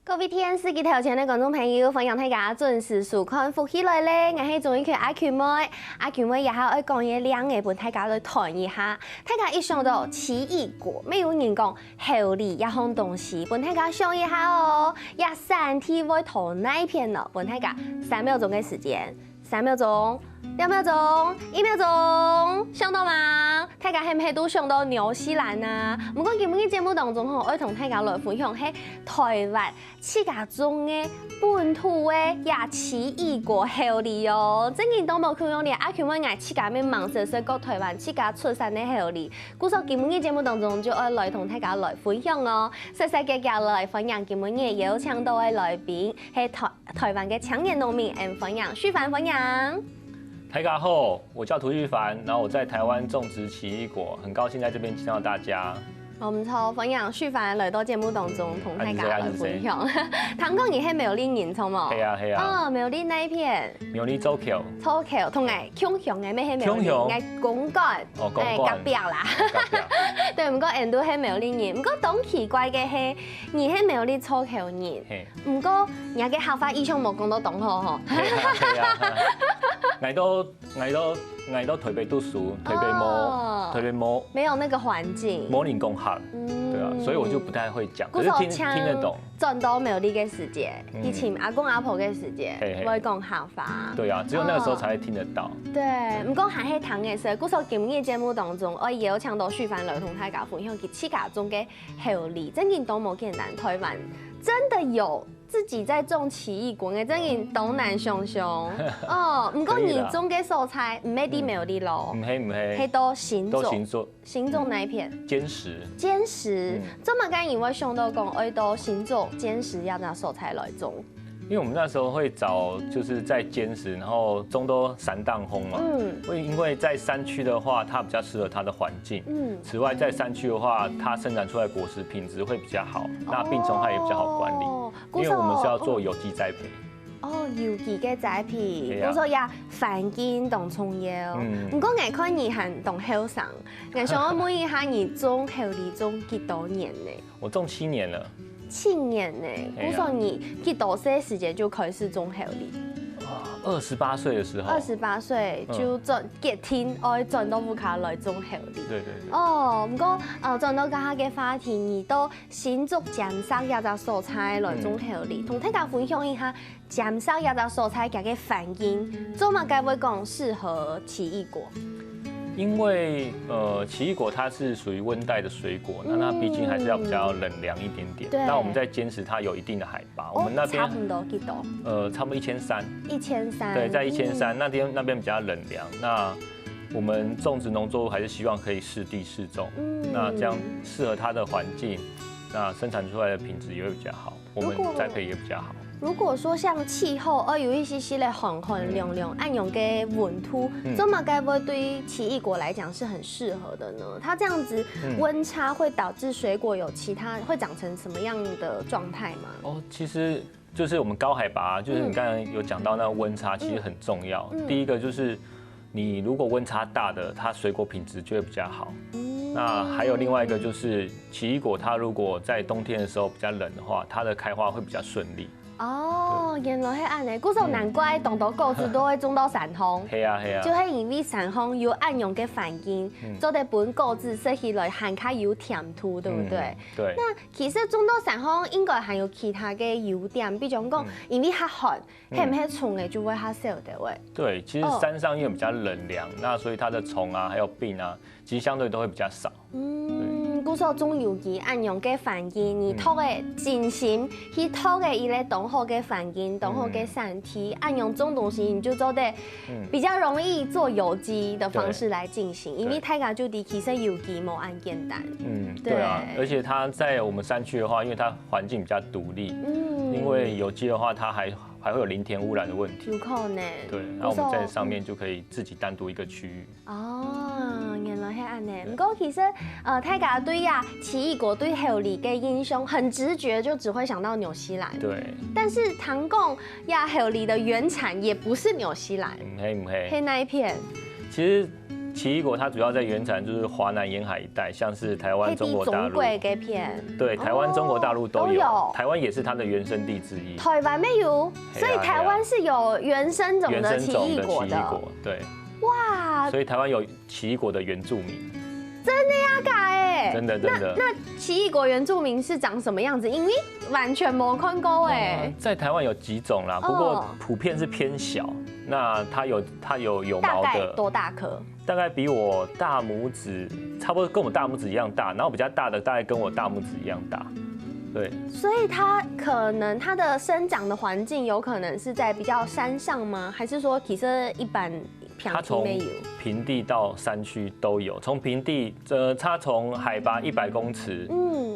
各位 TN4機頭前嘅觀眾朋友，歡迎大家準時收看福起來咧！我係綜藝圈阿權妹，阿權妹也係愛講嘢兩個，陪大家來談一下。大家一想到奇異果，沒有人講猴梨一項東西，陪大家想一下哦。也3題會討哪一篇咯？陪大家3秒鐘嘅時間，3秒鐘。2秒鐘，1秒鐘，想到嗎？大家係唔係都想到紐西蘭啊？不過今日嘅節目當中，我同大家來分享係台灣自家種嘅本土嘅也奇異果猴梨哦。最近都冇看到咧，阿權妹自家咩忙着說個台灣自家出產嘅猴梨，故所今日嘅節目當中就愛來同大家來分享哦。細細嘅家來分享今日嘅邀請到嘅來賓係台灣嘅青年農民，分享旭帆分享。大家好，我叫涂旭帆，然后我在台湾種植奇異果，很高興在這邊見到大家。我唔錯，分享旭帆來到節目當中同大家來分享。唐講你係苗栗人，錯冇？係啊係啊。哦，苗栗那一片。苗栗祖橋。祖橋同埋強雄嘅咩係苗栗？係公館。哦，公館。隔壁啦。對，唔過人都係苗栗人，唔過當奇怪嘅係，你係苗栗祖橋人，唔過人嘅合法意向冇講到東河嗬。係啊。我都台北讀書，台北沒有那個環境，模擬工學，對啊，所以我就不太會講，可是聽得懂。轉到苗栗嘅時節，以前阿公阿婆嘅時節，會講客話。對啊，只有那個時候才會聽得到。對，唔過還係談嘅時候，故所今日節目當中，我邀請到旭帆來同大家分享佢自家種嘅猴梨，真係都冇簡單，台灣真的有。自己在種奇異果嘅，真係東南熊熊哦。唔過你種嘅蔬菜唔係啲苗栗咯，唔係，係到新竹。新竹哪一片？堅石。堅石，做乜解因為想到講愛到新竹堅石要拿蔬菜來種？因為我們那時候會找，就是在堅石，然後種多山當風嘛。因為在山區的話，它比較適合它的環境。此外，在山區的話，它生產出來的果實品質會比較好，那病蟲害也比較好管理。因為我們是要做有機栽培。哦，有機嘅栽培，故所也番梘同蔥葉。唔過我看你係同後生，我想問一下，你種猴梨種幾多年呢？我種7年了。7年呢，故所你幾多歲時間就開始種猴梨？28歲的時候。28歲就結天愛轉到屋企來種猴梨。對。哦，唔過轉到家嘅話題，你到新竹尖沙一隻蔬菜來種猴梨，同大家分享一下尖沙一隻蔬菜嘅反應，做乜解會講適合奇異果？因為奇異果它是屬於溫帶的水果，那它畢竟還是要比較冷涼一點點。那我們在堅持它有一定的海拔，我們那邊差不多幾多？差不多1300。1300。對，在1300那邊比較冷涼。那我們種植農作物還是希望可以適地適種，那這樣適合它的環境，那生產出來的品質也會比較好，我們栽培也比較好。如果說像氣候，有一些些的寒寒涼涼，暗湧嘅溫度，這麼該不會對於奇異果來講是很適合的呢？它這樣子溫差會導致水果有其他會長成什麼樣的狀態嗎？哦，其實就是我們高海拔，就是你剛才有講到那個溫差，其實很重要。第一個就是你如果溫差大的，它水果品質就會比較好。那還有另外一個就是奇異果，它如果在冬天的時候比較冷的話，它的開花會比較順利。哦，原來係安尼，故所難怪當到果子都會種到山風。係啊，就係因為山風有暗湧嘅環境，做得本果子食起來含卡有甜度，對不對？對。那其實種到山風應該還有其他嘅優點，比如講因為較寒，係唔係蟲嘅就會較少的喂。對，其實山上因為比較冷涼，那所以它的蟲啊，還有病啊，其實相對都會比較少。故所種有機暗湧嘅環境，你托嘅精心去托嘅伊個當好嘅環境，當好嘅山體，暗湧種東西，你就做得比較容易做有機的方式來進行，因為大家就啲其實有機冇咁簡單。對啊，而且它在我們山區的話，因為它環境比較獨立，因為有機的話，它還會有林田污染的問題。有可能。對，那我們在上面就可以自己單獨一個區域。哦，原來係安尼。不過其實大家對呀奇異果對猴梨嘅印象很直覺，就只會想到紐西蘭。對。但是唐貢呀猴梨的原產也不是紐西蘭。唔係。係哪一片？其實奇异果它主要在原产就是华南沿海一带，像是台湾、中国大陆。对，台湾、中国大陆都有。台湾也是它的原生地之一。台湾没有，所以台湾是有原生种的奇异果的。对。哇！所以台湾有奇异果的原住民。真的呀，改真的。那奇异果原住民是长什么样子？因为完全没看过哎。在台湾有几种啦，不过普遍是偏小。那它有毛的。大概多大颗？大概比我大拇指，差不多跟我大拇指一样大，然后比较大的大概跟我大拇指一样大。对。所以它可能它的生长的环境有可能是在比较山上吗？还是说其实一般？它从平地到山区都有，从平地，它从海拔100公尺，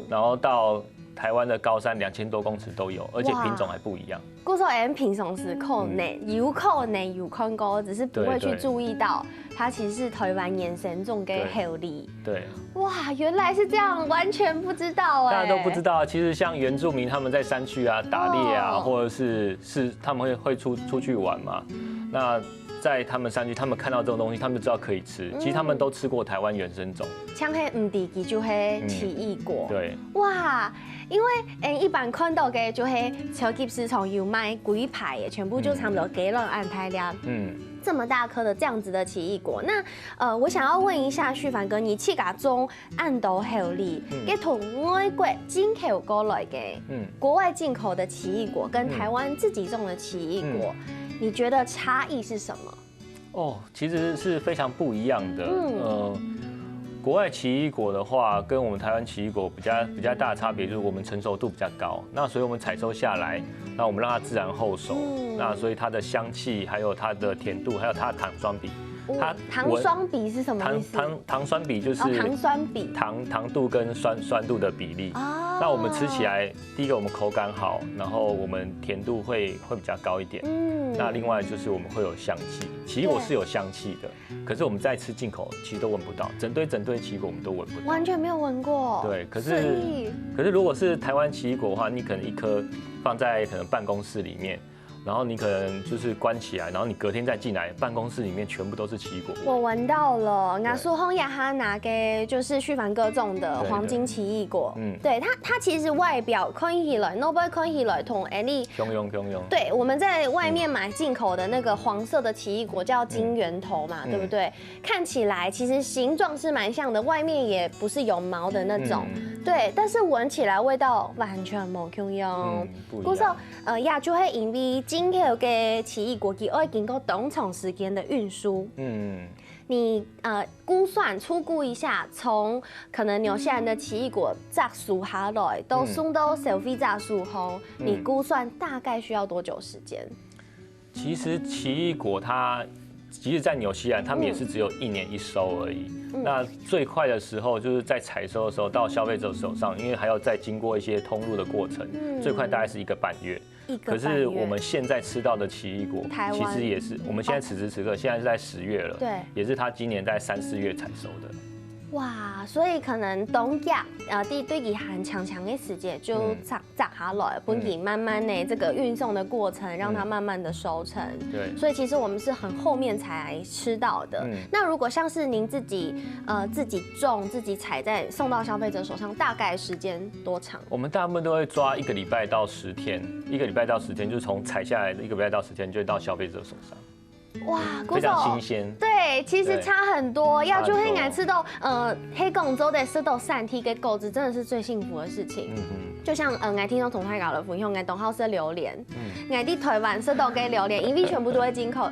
然后到台湾的高山2000多公尺都有，而且品种还不一样。故说 M 平常时可能有看过，只是不会去注意到它其实是台湾原生种的后裔。对。哇，原来是这样，完全不知道哎。大家都不知道，其实像原住民他们在山区啊打猎啊，或者是他们会出去玩嘛，那。在他们山区，他们看到这种东西，他们就知道可以吃。其实他们都吃过台湾原生种，像黑唔地基就黑奇异果。对。哇，因为一般看到的就黑超级市场有卖几排的，全部就差不多几人按台量。这么大颗的这样子的奇异果，那我想要问一下旭凡哥，你去家中按到后里，给同外国进口过来的，国外进口的奇异果跟台湾自己种的奇异果。你觉得差异是什么？哦，其实是非常不一样的。国外奇异果的话，跟我们台湾奇异果比较大的差别就是我们成熟度比较高，那所以我们采收下来，那我们让它自然后熟，那所以它的香气，还有它的甜度，还有它的糖酸比。糖酸比是什么意思？糖酸比就是糖酸比，糖度跟酸度的比例。那我们吃起来，第一个我们口感好，然后我们甜度会比较高一点。那另外就是我们会有香气，奇异果是有香气的，可是我们在吃进口其实都闻不到，整堆奇异果我们都闻不到，完全没有闻过。对，可是如果是台湾奇异果的话，你可能一颗放在可能办公室里面。然后你可能就是关起来，然后你隔天再进来，办公室里面全部都是奇异果。我闻到了，我苏红雅哈拿给就是旭凡哥种的黄金奇异果。对它其实外表看起来 ，nobody 看起来同 any 汹涌。对，我们在外面买进口的那个黄色的奇异果叫金圆头嘛，对不对？看起来其实形状是蛮像的，外面也不是有毛的那种。对，但是闻起来味道完全冇汹涌。不一样。也就会因为进口的奇异果，它会经过多长时间的运输？你粗估一下，从可能纽西兰的奇异果摘树下来，都送到消费者手上，你估算大概需要多久时间？其实奇异果它，即使在纽西兰，他们也是只有1年1收而已。那最快的时候就是在采收的时候到消费者手上，因为还要再经过一些通路的过程，最快大概是1个半月。可是我们现在吃到的奇异果，其实也是我们现在此时此刻，现在是在10月了，对，也是他今年在3、4月采收的。哇，所以可能冬假对佢很长的时间就摘下来，本地慢慢的这个运送的过程，让它慢慢的收成。对，所以其实我们是很后面才吃到的。那如果像是您自己种、自己采，再送到消费者手上，大概时间多长？我们大部分都会抓1个礼拜到10天，1个礼拜到10天，就是从采下来的1个礼拜到10天，就会到消费者手上。哇，非常新鲜。对，其实差很多。要就黑吃到黑广州的吃到3天嘅果子，真的是最幸福的事情。就像我聽到同泰搞的分享，我東好食榴蓮，我啲台灣食到嘅榴蓮，因為全部都係進口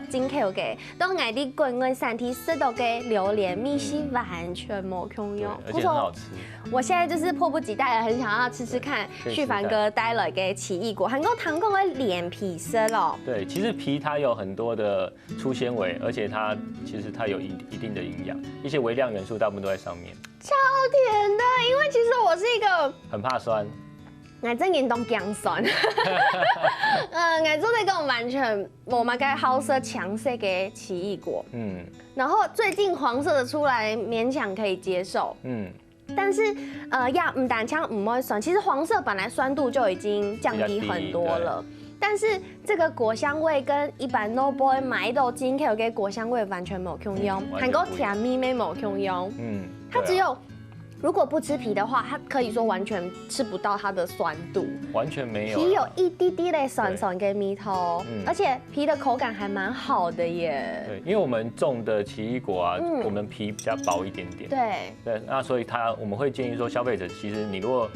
嘅，當我啲國外3天食到嘅榴蓮，米是完全冇共用，而且很好吃。我現在就是迫不及待的，很想要吃吃看旭凡哥帶來嘅奇異果，很多糖果嘅臉皮色咯。對，其實皮它有很多的粗纖維，而且它其實它有一定的營養，一些微量元素大部分都在上面。超甜的，因為其實我是一個很怕酸。我真係當姜酸，我做呢個完全冇乜嘅好色強色嘅奇異果，然後最近黃色的出來勉強可以接受，但是要唔但槍唔會酸，其實黃色本來酸度就已經降低很多了。但是这个果香味跟一般 No Boy 买到进口的果香味完全没有共用，韩国甜蜜没有共用。它只有如果不吃皮的话，它可以说完全吃不到它的酸度，完全没有。皮有一滴滴的酸酸跟蜜头，而且皮的口感还蛮好的耶。对，因为我们种的奇异果啊，我们皮比较薄一点点。对，那所以我们会建议说，消费者其实你如果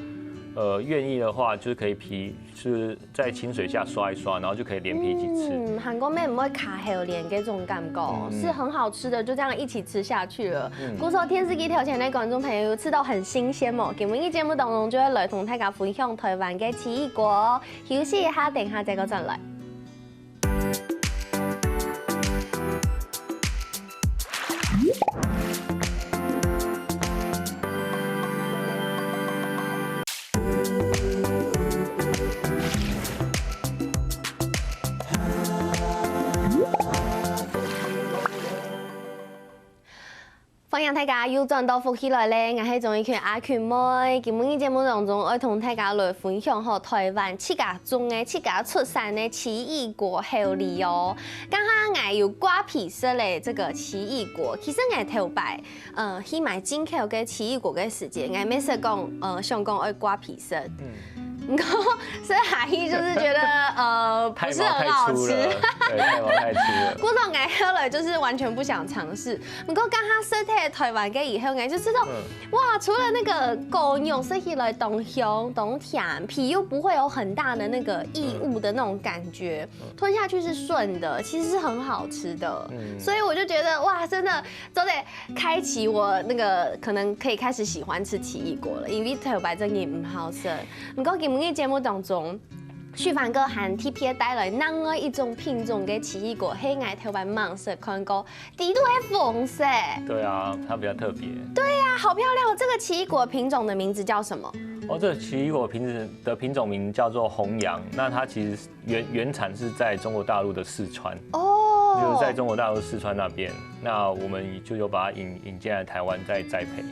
愿意的话，就是可以皮是在清水下刷一刷，然后就可以连皮一起吃。韩国妹不会卡黑连给这种感觉，是很好吃的，就这样一起吃下去了。故说天视机条前的观众朋友吃到很新鲜哦，今日节目当中就会来同大家分享台湾的奇异果。休息一下，等下再再来。欢迎大家又转到福起来咧，我是钟意群阿群妹。今日节目当中，我同大家来分享好台湾七家种的、七家出产的奇异果好利哦。刚刚我有瓜皮色的这个奇异果，其实我头摆去买进口的奇异果的时间，我没说讲想讲爱瓜皮色。不过，所以阿姨就是觉得不是很好吃，对，太毛太粗了。古早爱喝了就是完全不想尝试。不过刚他设态台湾嘅以后，我就知道，哇，除了那个果肉吃起来懂香懂甜，皮又不会有很大的那个异物的那种感觉，吞下去是顺的，其实是很好吃的。所以我就觉得哇，真的都得开启我那个可能可以开始喜欢吃奇异果了，因为头白真也唔好食。不过今日节目当中，旭凡哥和 TPA 带来另外一种品种的奇异果，黑矮头白蟒蛇看过，底都是粉色。对啊，它比较特别。对啊，好漂亮！这个奇异果品种的名字叫什么？这个奇异果品种名叫做红杨，那它其实原产是在中国大陆的四川。就是在中国大陆四川那边，那我们就有把它引进来台湾再栽培。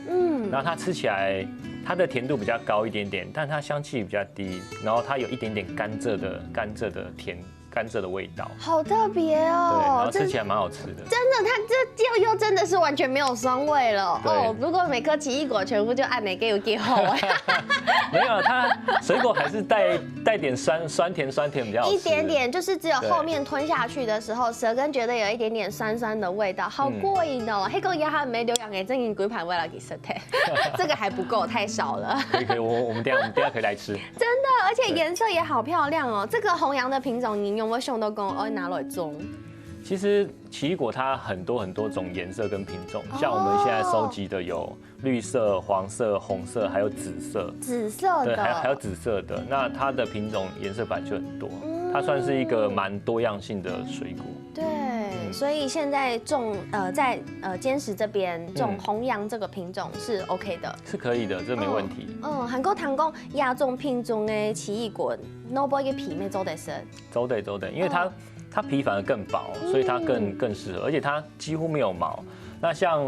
然后它吃起来，它的甜度比较高一点点，但它香气比较低，然后它有一点点甘蔗的甜。甘蔗的味道，好特别哦！对，然后吃起来蛮好吃的。真的，它这又真的是完全没有酸味了哦。如果每颗奇异果全部就按哪个有给好没有，它水果还是带点酸甜比较好吃。一点点，就是只有后面吞下去的时候，舌根觉得有一点点酸的味道，好过瘾哦。黑狗鸭还没留养给正营鬼盘为了给舌苔，这个还不够，太少了。可以，我们等下可以来吃。真的，而且颜色也好漂亮哦。这个红杨的品种，你有没有想到讲拿来种？其实奇异果它很多种颜色跟品种，像我们现在收集的有绿色、黄色、红色，还有紫色。紫色的，对，还有紫色的。那它的品种颜色本来就很多，它算是一个蛮多样性的水果。对，所以现在在坚石这边种红杨这个品种是 OK 的，是可以的，这没问题。韩国谈讲亚种品种的奇异果，no boy 嘅皮咩做得生？做得，因为它皮反而更薄，所以它更适合，而且它几乎没有毛。那像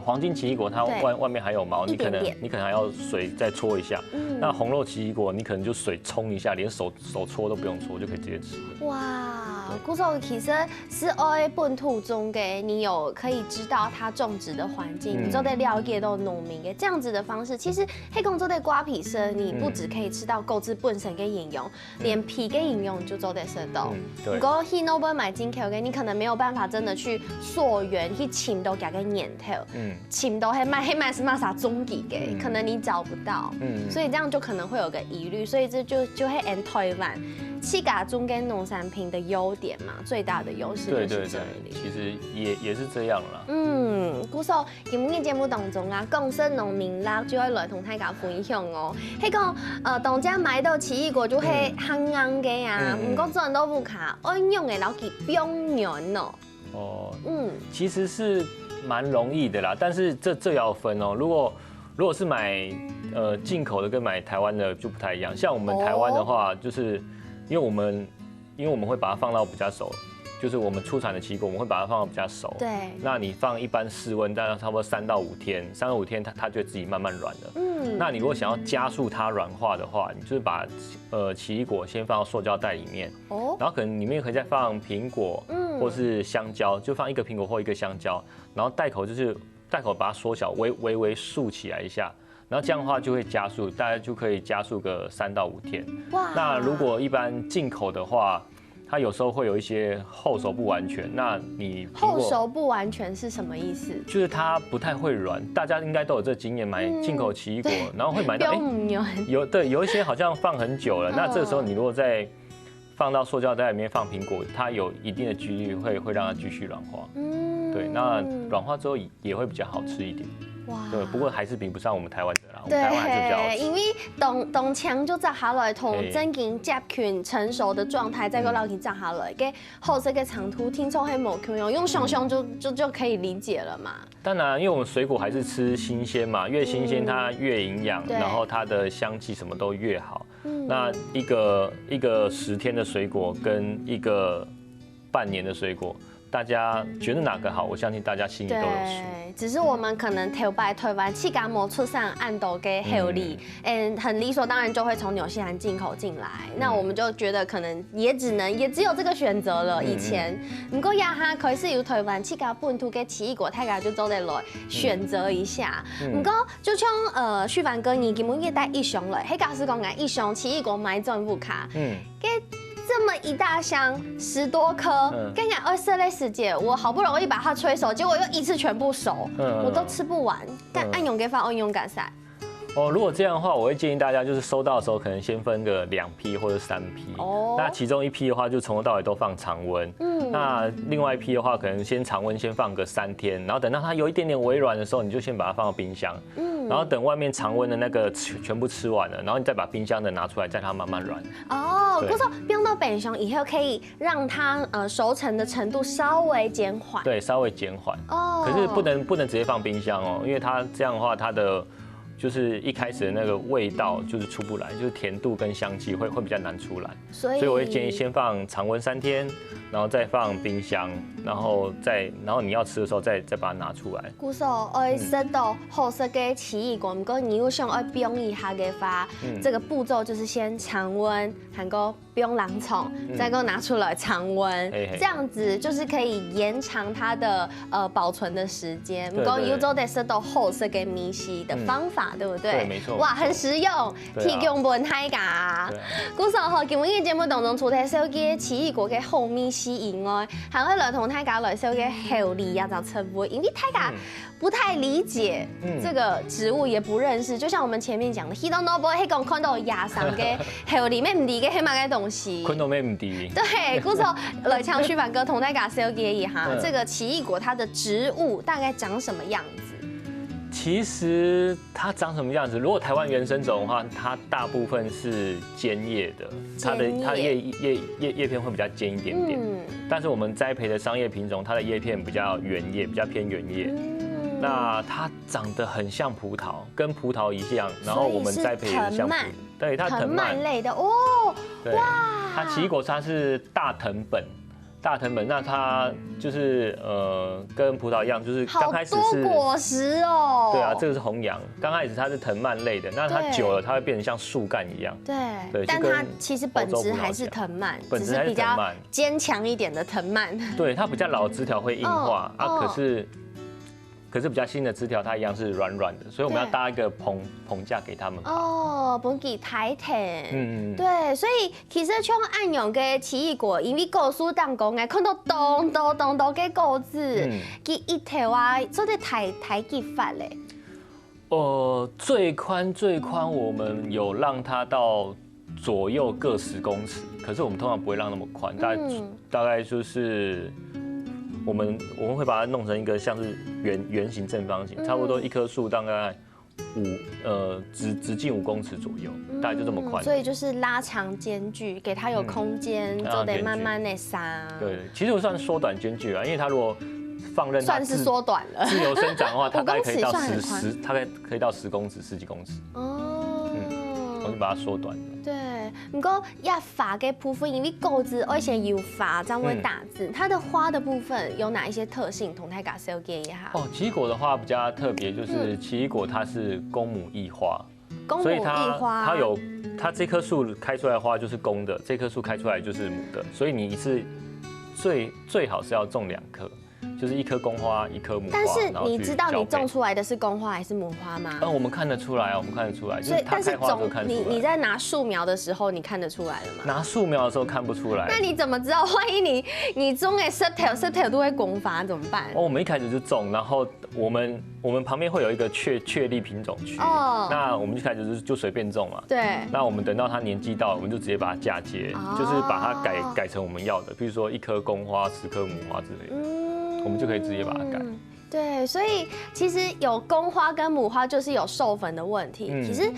黄金奇异果，它外面还有毛，你可能还要水再搓一下。那红肉奇异果，你可能就水冲一下，连手搓都不用搓就可以直接吃。哇，古手其实是在本土中嘅，你有可以知道它种植的环境，你就得了解到农民嘅这样子的方式。其实黑公做的瓜皮生，你不只可以吃到购置本身嘅营养，连皮嘅营养就做得吃到。如果去 Noble 买进口嘅，你可能没有办法真的去溯源去请到家。年头，请到黑麦是卖啥中底嘅，可能你找不到，所以这样就可能会有个疑虑，所以这就会 and 台湾七家中跟农产品的优点嘛，最大的优势就是这里。其实也是这样啦。古手今日节目当中啊，共生农民啦就会来同大家分享哦。迄个当家买到奇异果就会香香嘅啊，不过做豆腐卡安用的老几冰软哦。其实是蛮容易的啦，但是这要分哦。如果是买进口的跟买台湾的就不太一样。像我们台湾的话，就是因为我们会把它放到比较熟，就是我们出产的奇异果，我们会把它放到比较熟。对。那你放一般室温，大概差不多3到5天，3到5天它就会自己慢慢软了。那你如果想要加速它软化的话，你就是把奇异果先放到塑胶袋里面，然后可能里面可以再放苹果，或是香蕉，就放1个苹果或1个香蕉，然后袋口把它缩小，微竖起来一下。然后这样的话就会加速，大概就可以加速个3到5天。哇！那如果一般进口的话，它有时候会有一些后熟不完全。那你后熟不完全是什么意思？就是它不太会软，大家应该都有这经验，买进口奇异果，然后会买到有一些好像放很久了。那这个时候你如果再放到塑胶袋里面放苹果，它有一定的几率会让它继续软化。对，那软化之后也会比较好吃一点。哇，对，不过还是比不上我们台湾的啦。我们台湾还是比较好吃。因为冬枪就炸下来，同真经接菌成熟的状态，再个捞起炸下来，给后这个长途听说还冇用熊熊就可以理解了嘛。当然，因为我们水果还是吃新鲜嘛，越新鲜它越营养，然后它的香气什么都越好。那一个10天的水果跟一个半年的水果，大家觉得哪个好？我相信大家心里都有数。只是我们可能头摆气感没出上按斗给好利，很理所当然就会从纽西兰进口进来。那我们就觉得可能也只有这个选择了。以前不过呀哈，可是有台湾气感本土给奇异果，大家就走得来选择一下。不过就像旭凡哥，你根本也带一箱了，黑假是讲一箱奇异果买全部卡，给。这么一大箱10多颗，跟你讲20类时间，我好不容易把它催熟，结果又一次全部熟，我都吃不完。但按勇给发，按勇敢赛。如果这样的话，我会建议大家就是收到的时候，可能先分个2批或者3批。那其中1批的话，就从头到尾都放常温。那另外1批的话，可能先常温先放个3天，然后等到它有一点点微软的时候，你就先把它放到冰箱。然后等外面常温的那个全部吃完了，然后你再把冰箱的拿出来，再让它慢慢软。不错，冰到冰箱以后可以让它熟成的程度稍微减缓。对，稍微减缓。可是不能直接放冰箱哦，因为它这样的话，它的就是一开始的那个味道就是出不来，就是甜度跟香气会比较难出来。所以我会建议先放常温3天，然后再放冰箱，然后你要吃的时候再把它拿出来。古手爱食到好食嘅奇异果，不过你又想爱冰一下嘅话，这个步骤就是先常温，还个冰冷藏，再给我拿出来常温，这样子就是可以延长它的保存的时间。不过又做得食到好食嘅米西的方法。对不对？对，没错。哇，很实用，提供本大家。古时候今日节目当中，除了收嘅奇异果嘅好米西以外，还会来同大家来收嘅好利呀，就称呼，因为大家不太理解这个植物，也不认识。就像我们前面讲的 ，He don't know boy， he 讲看到野生嘅好利咩唔ดี嘅黑马嘅东西，看到咩唔ดี。对，古时候来唱旭凡哥同大家收嘅一下，这个奇异果它的植物大概长什么样子？其实它长什么样子？如果台湾原生种的话，它大部分是尖叶的，它的叶片会比较尖一点点。但是我们栽培的商业品种，它的叶片比较圆叶，比较偏圆叶。那它长得很像葡萄，跟葡萄一样。然后我们栽培的像对，它藤蔓类的哦。对，它奇异果它是大藤本。那它就是跟葡萄一样，就是刚开始是好多果实哦。对啊，这个是红杨，刚开始它是藤蔓类的，那它久了它会变成像树干一样。对，但它其实本质还是藤蔓，只是比较坚强一点的藤蔓。对，它比较老的枝条会硬化可是比较新的枝条，它一样是软软的，所以我们要搭一个棚架给它们。棚给抬挺。对，所以其实像按用嘅奇异果，因为故事当讲嘅，看到咚嘅果子，佢一条啊，做得抬几法嘞？最宽，我们有让它到左右各10公尺，可是我们通常不会让那么宽，大概就是。我们会把它弄成一个像是圆形正方形，差不多一棵树大概直径5公尺左右，大概就这么宽。所以就是拉长间距，给它有空间，就得慢慢的撒。对，其实我算缩短间距啊，因为它如果放任它算是缩短了，自由生长的话，它大概可以到10公尺、10几公尺。重新把它缩短。对，不过要发给部分，因为果子而且有发，这样会打字。它的花的部分有哪一些特性？同大家介绍一下。哦，奇异果的话比较特别，就是奇异果它是公母异花，所以它这棵树开出来的花就是公的，这棵树开出来就是母的，所以你一次最好是要种2棵。就是1颗公花，1颗母花。但是你知道你种出来的是公花还是母花吗？我们看得出来啊，我们看得出来。所以，但是你在拿树苗的时候，你看得出来了吗？拿树苗的时候看不出来。那你怎么知道？万一你种的石头都会公花怎么办？我们一开始就种，然后我们旁边会有一个确立品种区。那我们一开始就随便种嘛。对。那我们等到它年纪到了，我们就直接把它嫁接，就是把它改成我们要的，比如说1颗公花，10颗母花之类的。我们就可以直接把它改。对，所以其实有公花跟母花就是有授粉的问题。其实，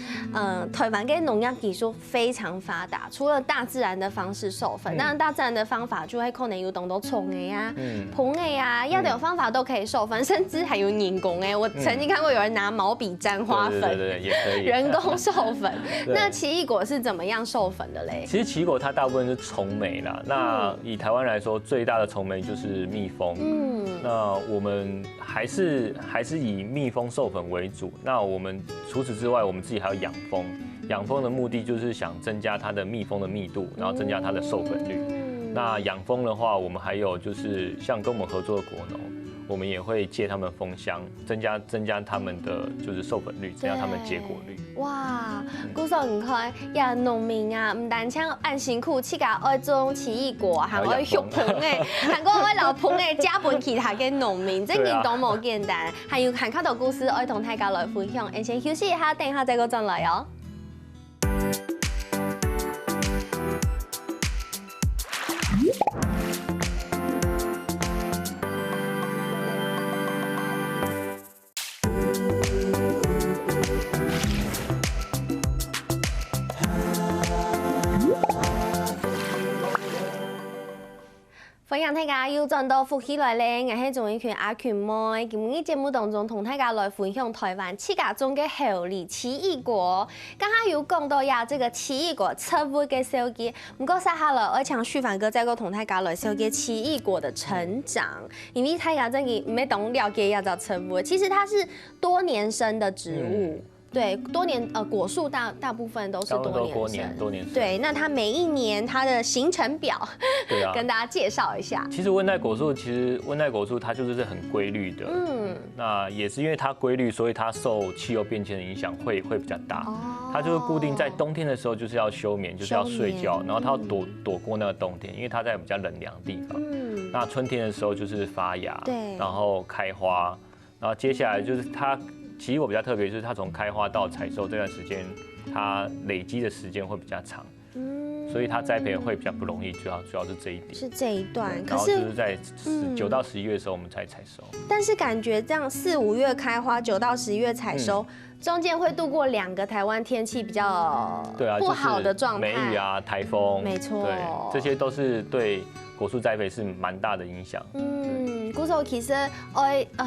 台湾跟农业技术非常发达，除了大自然的方式授粉，当然大自然的方法就会可能有懂得虫的呀、膨的呀，要的有方法都可以授粉，甚至还有人工哎。我曾经看过有人拿毛笔沾花粉，对，也可以人工授粉。那奇异果是怎么样授粉的嘞？其实奇异果它大部分是虫媒啦。那以台湾来说，最大的虫媒就是蜜蜂。那我们还是以蜜蜂授粉为主。那我们除此之外，我们自己还要养蜂。养蜂的目的就是想增加它的蜜蜂的密度，然后增加它的授粉率。那养蜂的话，我们还有就是像跟我们合作的果农，我们也会借他们蜂箱，增加他们的就是授粉率，增加他们的结果率。哇，古时你看，呀农民啊，唔单像按辛苦去甲爱种奇异果，还爱育棚诶，还个爱老棚诶，加本其他嘅农民，真係多冇简单。还有看卡到故事，爱同大家来分享。先休息一下，等一下再个转来哦。欢迎大家又轉到福喜來咧，我係鍾意權阿權妹。今日節目當中同大家來分享台灣7家種嘅好利奇異果。剛剛有講到呀，這個奇異果出物嘅小記，唔過接下來我請旭凡哥再個同大家來小記奇異果的成長，因為大家真係唔係懂了解要找出物，其實它是多年生的植物。对，多年果樹大部分都是多年生。对，那它每一年它的行程表，对啊，跟大家介绍一下。其实温带果树它就是很规律的，那也是因为它规律，所以它受气候变迁的影响会比较大。它就是固定在冬天的时候就是要休眠，就是要睡觉，然后它要躲过那个冬天，因为它在比较冷凉的地方。那春天的时候就是发芽，对，然后开花，然后接下来就是它。奇异果比较特别，就是它从开花到采收这段时间，它累积的时间会比较长，所以它栽培会比较不容易，主要是这一点。是这一段，然后就是在9到11月的时候我们才采收。但是感觉这样4、5月开花，9到11月采收，中间会度过2个台湾天气比较不好的状态，梅雨啊、台风，没错，对，这些都是对果树栽培是蛮大的影响。古时候其实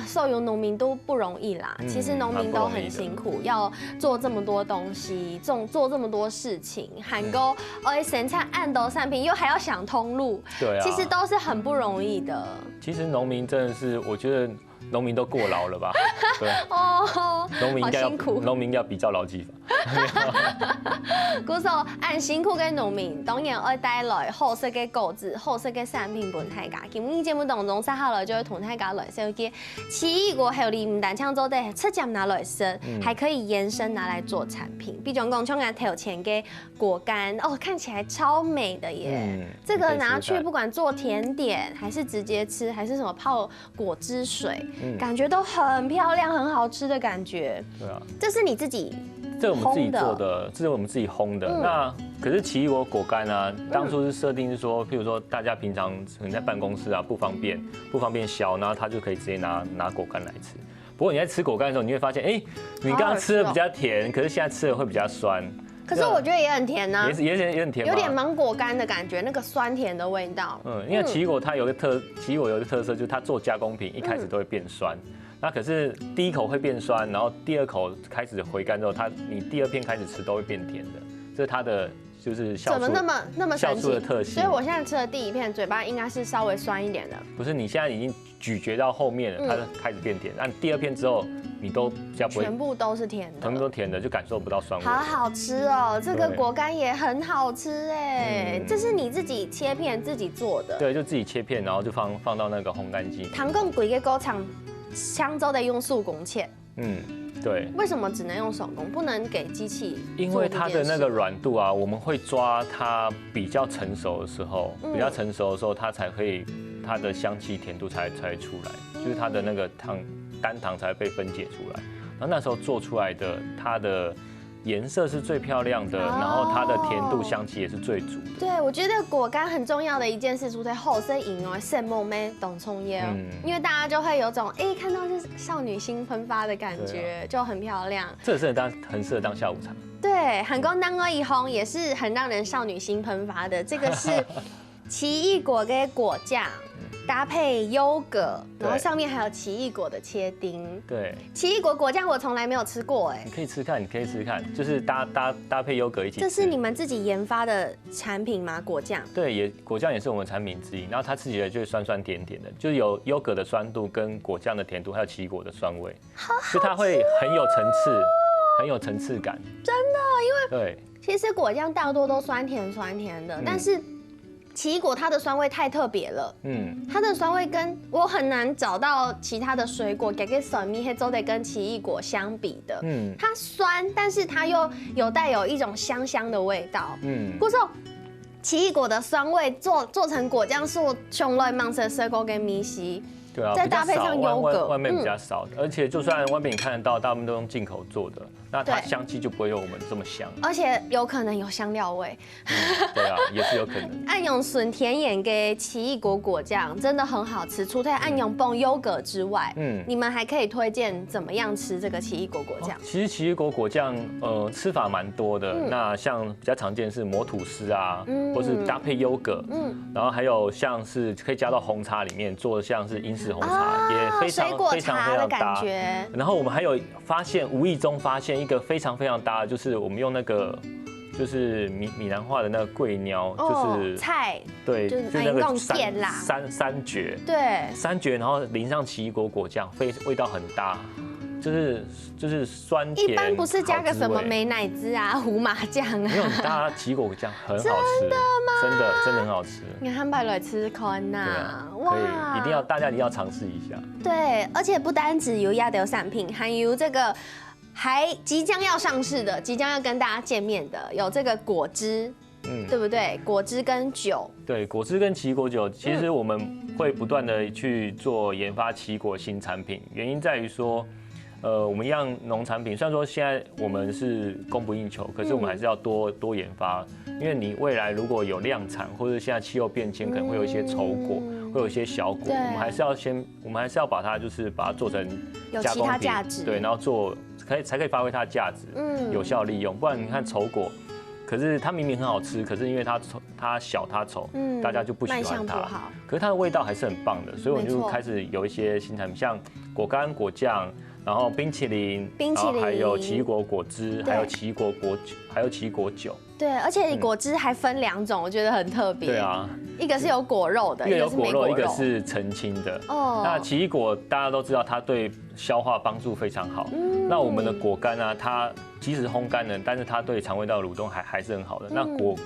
受用农民都不容易啦。其实农民都很辛苦，要做这么多东西，做这么多事情，还够生产按斗产品，又还要想通路，对啊，其实都是很不容易的。其实农民真的是，我觉得农民都过劳了吧？对哦，农民要比照劳基法。古时候按辛苦嘅农民，當然會帶來好色嘅果子、好色嘅產品俾大家。今日節目當中，接下來就會同大家來紹介奇異果好利，唔單槍做的直接拿來食，還可以延伸拿來做產品。比如講像我頭前嘅果乾，哦，看起來超美的耶！這個拿去不管做甜點，還是直接吃，還是什麼泡果汁水，感覺都很漂亮、很好吃的感覺。對啊，這是你自己。这是我们自己做的，这是我们自己烘的。那可是奇异果果干啊，当初是设定是说，譬如说大家平常可能在办公室啊不方便削，然后他就可以直接拿果干来吃。不过你在吃果干的时候，你会发现，你刚刚吃的比较甜，可是现在吃的会比较酸。可是我觉得也很甜呢，也很甜，有点芒果干的感觉，那个酸甜的味道。因为奇异果它有个特色，就是它做加工品一开始都会变酸。那可是第一口会变酸，然后第2口开始回甘之后，你第2片开始吃都会变甜的。这是它的就是酵素怎么那么神奇的特性。所以我现在吃的第一片，嘴巴应该是稍微酸一点的。不是，你现在已经咀嚼到后面了，它就开始变甜。按第2片之后，你都比较不会，全部都是甜的，全部都甜的，就感受不到酸味。好好吃哦，这个果干也很好吃哎，这是你自己切片自己做的？对，就自己切片，然后就放到那个烘干机。糖贡贵个工厂，香洲得用手工切。对。为什么只能用手工，不能给机器？因为它的那个软度啊，我们会抓它比较成熟的时候，它才可以，它的香气甜度才出来，就是它的那个单糖才会被分解出来。然后那时候做出来的，它的颜色是最漂亮的，然后它的甜度香气也是最足的。对，我觉得果干很重要的一件事，除了后生饮哦，圣梦妹懂葱耶，因为大家就会有种看到就是少女心喷发的感觉，就很漂亮。这是很适合当下午茶。对，韩国当而一烘也是很让人少女心喷发的。这个是奇异果跟果酱。搭配优格，然后上面还有奇异果的切丁。对，奇异果果酱我从来没有吃过你可以吃看，就是搭配优格一起吃。这是你们自己研发的产品吗？果酱？对，果酱也是我们产品之一。然后它吃起来就是酸酸甜甜的，就是有优格的酸度跟果酱的甜度，还有奇异果的酸味，就它会很有层次感。真的，因为其实果酱大多都酸甜的，但是。奇异果它的酸味太特别了，它的酸味跟我很难找到其他的水果给个神秘黑都得跟奇异果相比的，它酸，但是它又带有一种香的味道，不是奇异果的酸味做成果酱是我从来没吃水果跟米西。对啊，再搭配上优格，外面比较少，而且就算外面你看得到，大部分都用进口做的，那它香气就不会有我们这么香，而且有可能有香料味。对啊，也是有可能。暗用笋甜眼给奇异果果酱真的很好吃，除了暗用泵优格之外，你们还可以推荐怎么样吃这个奇异果果酱？其实奇异果果酱吃法蛮多的，那像比较常见是抹吐司啊，或是搭配优格，然后还有像是可以加到红茶里面做，像是英式红茶也非常搭。然后我们还有无意中发现一个非常搭的，就是我们用那个就是闽南话的那个桂鸟，就是菜，对，就那个三绝，对，三绝，然后淋上奇异果果酱，味道很搭。就是酸甜，一般不是加个什么美乃滋啊、胡麻酱啊？没有，搭奇异果酱很好吃。真的吗？真的很好吃。你汉堡来吃看呐，哇！可以，大家一定要尝试一下。对，而且不单只有亚德产品，还有这个还即将要上市的、即将要跟大家见面的，有这个果汁。对不对？果汁跟酒。对，果汁跟奇异果酒，其实我们会不断的去做研发奇异果新产品，原因在于说。我们一样农产品，虽然说现在我们是供不应求，可是我们还是要多研发，因为你未来如果有量产，或者现在气候变迁可能会有一些丑果，会有一些小果，我们还是要把它做成加工品，对，然后才可以发挥它的价值，有效利用，不然你看丑果。可是它明明很好吃，可是因为它小它丑，大家就不喜欢它。可是它的味道还是很棒的，所以我们就开始有一些新产品，像果干、果酱，然后冰淇淋，然后还有奇异果果汁，还有奇异果果酒，还有奇异果酒。对，而且果汁还分2种，我觉得很特别。对啊，一个是有果肉的，一个是没果肉，一个是澄清的。哦，那奇异果大家都知道，它对消化帮助非常好。那我们的果干啊，它即使烘干了，但是它对肠胃道蠕动还是很好的。那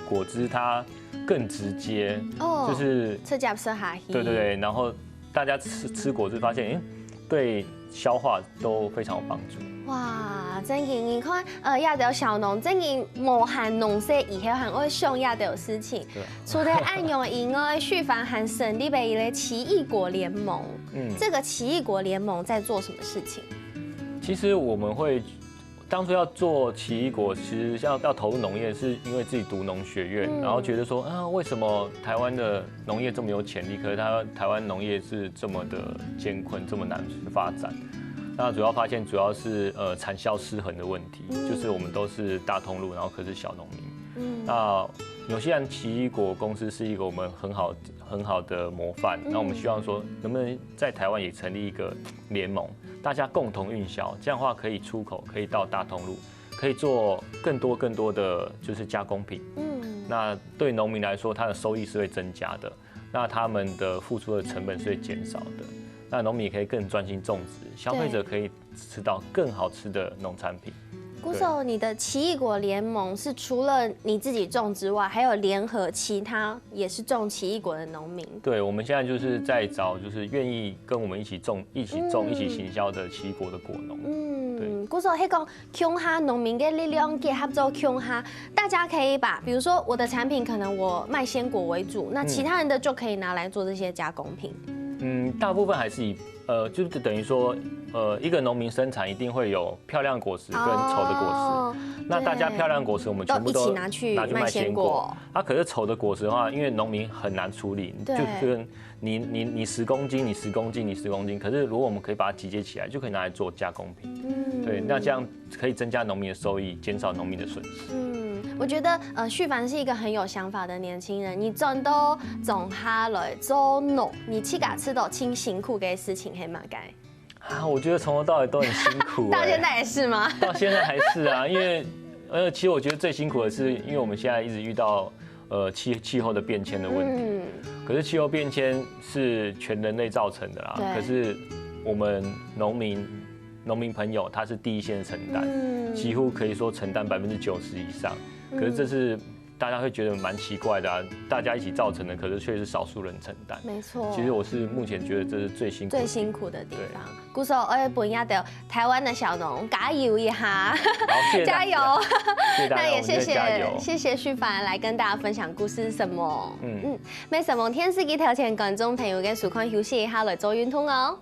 果汁它更直接，就是吃加色哈。对，然后大家吃果汁发现，对消化都非常有帮助。哇，真嘅，你看，亚洲小农真嘅无限农事以后还会上亚洲事情，除了按用以外，续凡还成立了一个奇异果联盟。这个奇异果联盟在做什么事情？其实我们会当初要做奇异果，其实要投入农业，是因为自己读农学院，然后觉得说，为什么台湾的农业这么有潜力，可是台湾农业是这么的艰困，这么难发展？那主要是产销失衡的问题，就是我们都是大通路，然后可是小农民。那纽西兰奇异果公司是一个我们很好的模范。那我们希望说，能不能在台湾也成立一个联盟，大家共同运销，这样的话可以出口，可以到大通路，可以做更多的就是加工品。那对农民来说，他的收益是会增加的，那他们的付出的成本是会减少的。那农民也可以更专心种植，消费者可以吃到更好吃的农产品。鼓手，你的奇异果联盟是除了你自己种之外，还有联合其他也是种奇异果的农民。对，我们现在就是在找，就是愿意跟我们一起种、一起行销的奇异果的果农。对。鼓手，迄个乡下农民的力量结合做乡下，大家可以把，比如说我的产品可能我卖鲜果为主，那其他人的就可以拿来做这些加工品。大部分还是以就是等于说，一个农民生产一定会有漂亮果实跟丑的果实。那大家漂亮果实我们全部都拿去卖鲜果。可是丑的果实的话，因为农民很难处理，就跟你10公斤，你10公斤，你10公斤。可是如果我们可以把它集结起来，就可以拿来做加工品。对，那这样可以增加农民的收益，减少农民的损失。我觉得旭凡是一个很有想法的年轻人，你真的种下来做农，你去给吃到轻辛苦的事情还蛮该。我觉得从头到尾都很辛苦。到现在也是吗？到现在还是啊，因为其实我觉得最辛苦的是，因为我们现在一直遇到气候的变迁的问题。可是气候变迁是全人类造成的啦。可是我们农民朋友他是第一线承担，几乎可以说承担90%以上。可是这是大家会觉得蛮奇怪的啊，大家一起造成的，可是却是少数人承担。没错。其实我是目前觉得这是最辛苦的地方。鼓手，我也本亚的台湾的小农加油一下，加油！那也谢谢旭凡来跟大家分享故事什么。每什么天时机条件观众朋友嘅时间休息一下来做运动哦。